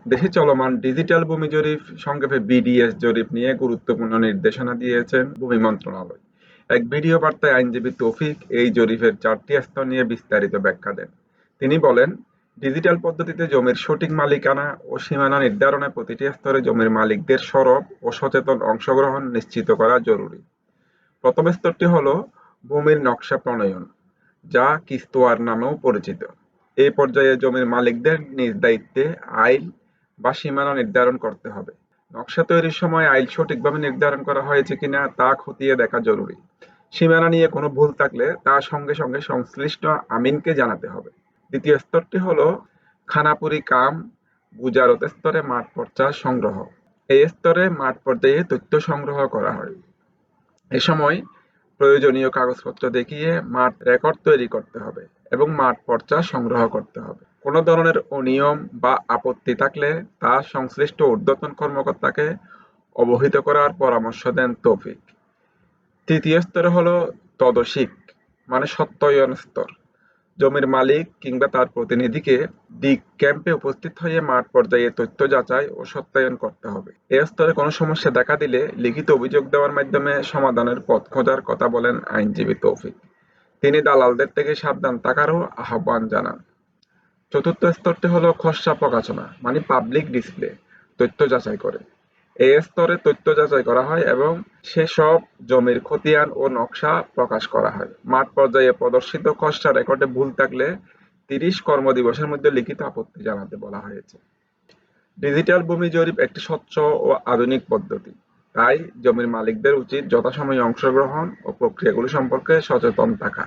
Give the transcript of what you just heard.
দেশে চলমান ডিজিটাল ভূমি জরিপ, সংক্ষেপে বিডিএস জরিপ নিয়ে গুরুত্বপূর্ণ নির্দেশনা দিয়েছেন ভূমি মন্ত্রণালয়। এক ভিডিও বার্তায় আইনজীবী তৌফিক এই জরিপের 4টি স্তর নিয়ে বিস্তারিত ব্যাখ্যা দেন। তিনি বলেন, ডিজিটাল পদ্ধতিতে জমির সঠিক মালিকানা ও সীমানা নির্ধারণে প্রতিটি স্তরে জমির মালিকদের সরব ও সচেতন অংশগ্রহণ নিশ্চিত করা জরুরি। প্রথম স্তরটি হল ভূমির নকশা প্রণয়ন, যা কিস্তুয়ার নামেও পরিচিত। এই পর্যায়ে জমির মালিকদের নিজ দায়িত্বে আইল বা সীমানা নির্ধারণ করতে হবে। নকশা তৈরির সময় আইল সঠিকভাবে নির্ধারণ করা হয়েছে কিনা তা খতিয়ে দেখা জরুরি। সীমানা নিয়ে কোনো ভুল থাকলে তা সঙ্গে সঙ্গে সংশ্লিষ্ট আমিনকে জানাতে হবে। দ্বিতীয় স্তরটি হল খানাপুরি কাম বুজারত স্তরে মাঠ পর্চা সংগ্রহ। এই স্তরে মাঠ পর্যায়ে তথ্য সংগ্রহ করা হয়। এ সময় প্রয়োজনীয় কাগজপত্র দেখিয়ে মাঠ রেকর্ড তৈরি করতে হবে এবং মাঠ পর্চা সংগ্রহ করতে হবে। কোনো ধরনের অনিয়ম বা আপত্তি থাকলে তা সংশ্লিষ্ট ঊর্ধ্বতন কর্মকর্তাকে অবহিত করার পরামর্শ দেন তৌফিক। তৃতীয় স্তর হলো তদসিক, মানে সত্যায়ন স্তর। জমির মালিক কিংবা তার প্রতিনিধিকে দিক ক্যাম্পে উপস্থিত হয়ে মাঠ পর্যায়ে তথ্য যাচাই ও সত্যায়ন করতে হবে। এ স্তরে কোনো সমস্যা দেখা দিলে লিখিত অভিযোগ দেওয়ার মাধ্যমে সমাধানের পথ খোঁজার কথা বলেন আইনজীবী তৌফিক। তিনি দালালদের থেকে সাবধান থাকারও আহ্বান জানান। চতুর্থ স্তরটি হলো খসড়া প্রকাশনা, মানে পাবলিক ডিসপ্লে, তথ্য যাচাই করে। এই স্তরে তথ্য যাচাই করা হয় এবং সেসব জমির খতিয়ান ও নকশা প্রকাশ করা হয়। মাঠ পর্যায়ে প্রদর্শিত খসড়া রেকর্ডে ভুল থাকলে 30 কর্মদিবসের মধ্যে লিখিত আপত্তি জানাতে বলা হয়েছে। ডিজিটাল ভূমি জরিপ একটি স্বচ্ছ ও আধুনিক পদ্ধতি, তাই জমির মালিকদের উচিত যথাসময়ে অংশগ্রহণ ও প্রক্রিয়াগুলো সম্পর্কে সচেতন থাকা।